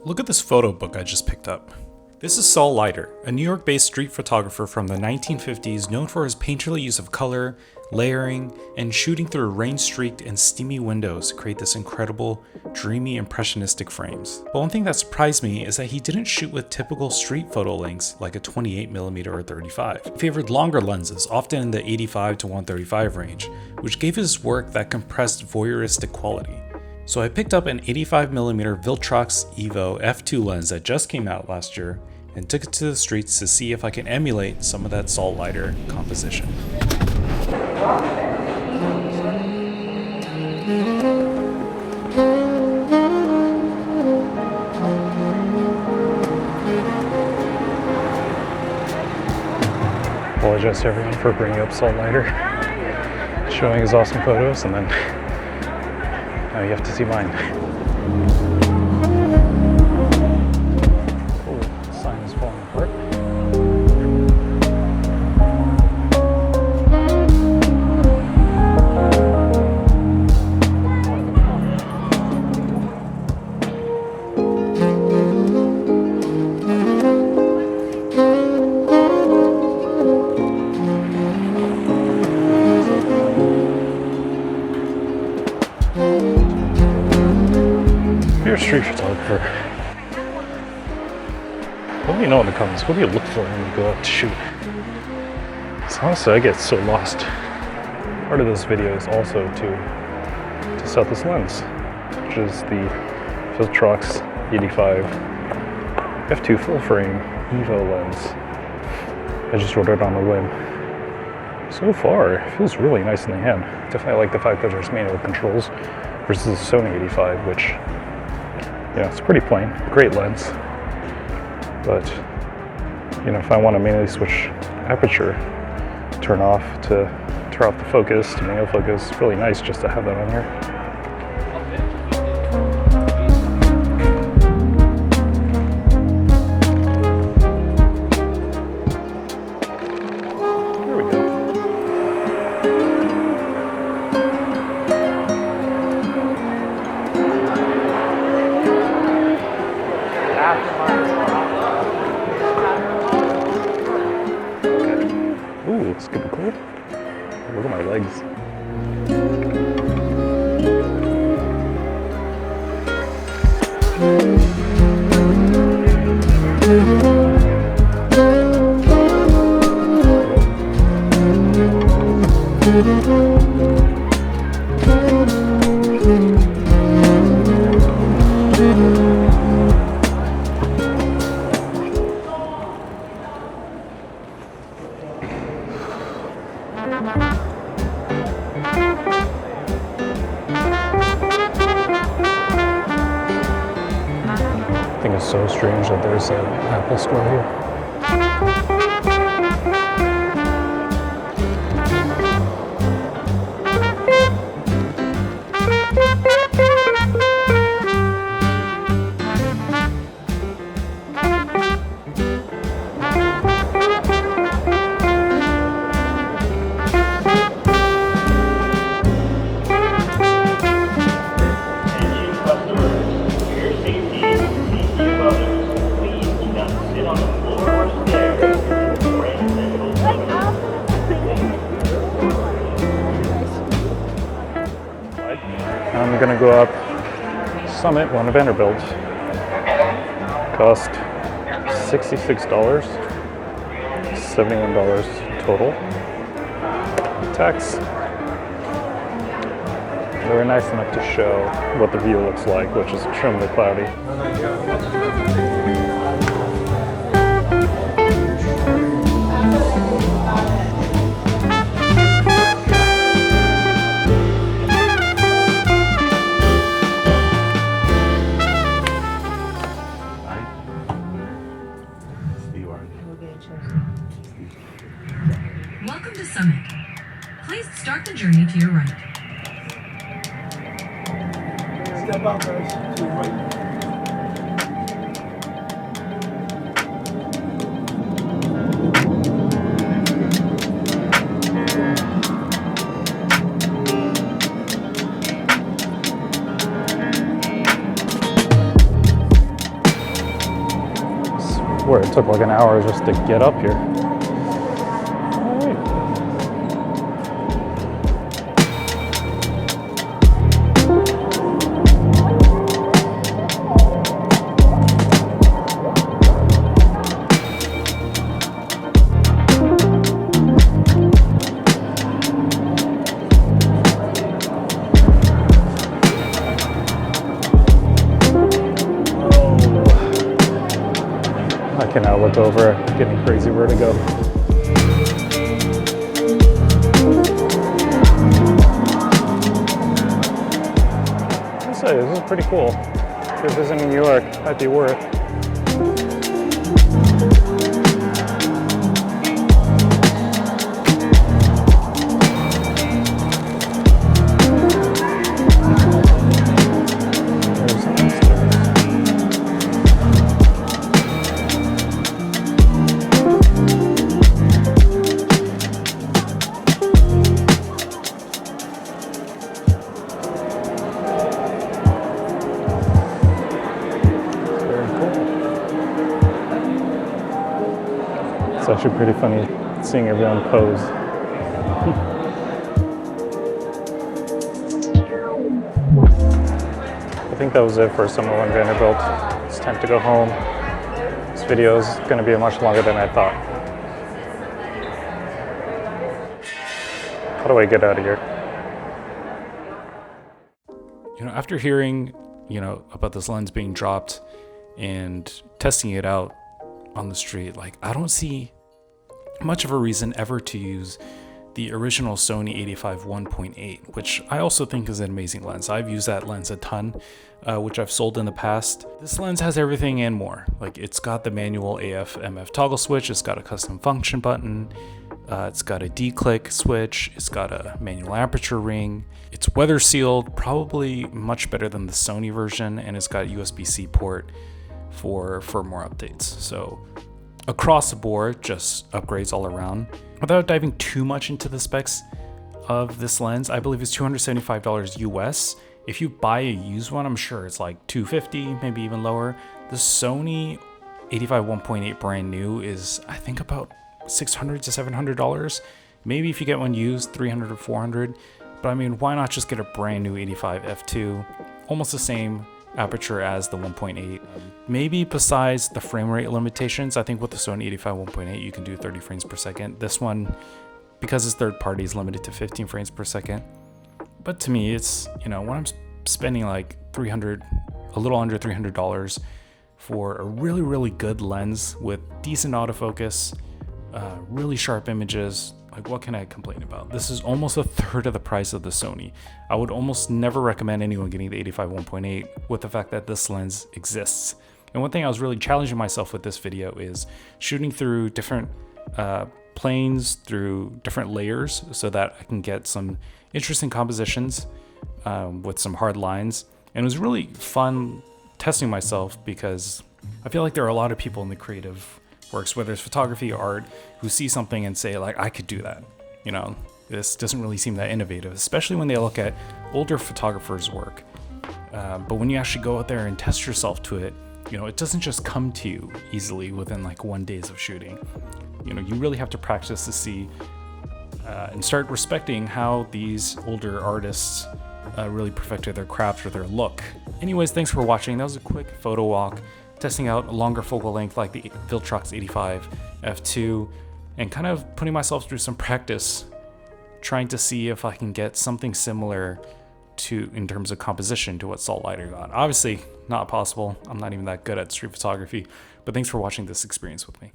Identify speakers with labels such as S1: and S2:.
S1: Look at this photo book I just picked up. This is Saul Leiter, a New York-based street photographer from the 1950s known for his painterly use of color, layering, and shooting through rain-streaked and steamy windows to create this incredible, dreamy, impressionistic frames. But one thing that surprised me is that he didn't shoot with typical street photo lengths like a 28mm or 35. He favored longer lenses, often in the 85 to 135 range, which gave his work that compressed voyeuristic quality. So I picked up an 85mm Viltrox EVO F2 lens that just came out last year and took it to the streets to see if I can emulate some of that Saul Leiter composition. Apologize to everyone for bringing up Saul Leiter, showing his awesome photos, and then now you have to see mine. Oh, the sign is falling apart. If you're a street photographer, let me know in the comments, what do you look for when you go out to shoot? So honestly, I get so lost. Part of this video is also to test out this lens, which is the Viltrox 85 F2 full frame EVO lens. I just ordered on a whim. So far, it feels really nice in the hand. Definitely like the fact that there's manual controls versus the Sony 85, which, yeah, it's pretty plain. Great lens. But, you know, if I want to manually switch aperture, turn off the focus to manual focus, it's really nice just to have that on here. Ooh, it's getting cool. Look at my legs. I think it's so strange that there's an Apple store here. I'm gonna go up Summit, One Vanderbilt. Cost $66, $71 total. Tax. They were nice enough to show what the view looks like, which is extremely cloudy.
S2: Welcome to Summit. Please start the journey to your right.
S3: Step out, guys. To your right.
S1: swear it took like an hour just to get up here. I can now look over, getting crazy vertigo. I'll say, this is pretty cool. If you're visiting New York, might be worth. It's actually pretty funny seeing everyone pose. I think that was it for some One Vanderbilt. It's time to go home. This video is going to be much longer than I thought. How do I get out of here?
S4: You know, after hearing, about this lens being dropped and testing it out on the street, like, I don't see much of a reason ever to use the original Sony 85 1.8, which I also think is an amazing lens. I've used that lens a ton, which I've sold in the past. This lens has everything and more. Like, it's got the manual AF MF toggle switch, it's got a custom function button, it's got a D-click switch, it's got a manual aperture ring, it's weather sealed, probably much better than the Sony version, and it's got a USB-C port for more updates. So across the board, just upgrades all around. Without diving too much into the specs of this lens, I believe it's $275 US. If you buy a used one, I'm sure it's like $250, maybe even lower. The Sony 85 1.8 brand new is, I think, about $600 to $700. Maybe if you get one used, $300 or $400. But I mean, why not just get a brand new 85 f2? Almost the same aperture as the 1.8. Maybe besides the frame rate limitations, I think with the Sony 85 1.8 you can do 30 frames per second. This one, because it's third party, is limited to 15 frames per second. But to me, it's, when I'm spending like $300, a little under $300 for a really, really good lens with decent autofocus, really sharp images, like, what can I complain about? This is almost a third of the price of the Sony. I would almost never recommend anyone getting the 85 1.8 with the fact that this lens exists. And one thing I was really challenging myself with this video is shooting through different planes, through different layers, so that I can get some interesting compositions with some hard lines. And it was really fun testing myself, because I feel like there are a lot of people in the creative works, whether it's photography or art, who see something and say, like, I could do that. This doesn't really seem that innovative, especially when they look at older photographers' work. But when you actually go out there and test yourself to it, it doesn't just come to you easily within like 1 day of shooting. You really have to practice to see and start respecting how these older artists really perfected their craft or their look. Anyways, thanks for watching. That was a quick photo walk, testing out a longer focal length like the Viltrox 85 f2, and kind of putting myself through some practice, trying to see if I can get something similar in terms of composition to what Saul Leiter got. Obviously not possible. I'm not even that good at street photography, but thanks for watching this experience with me.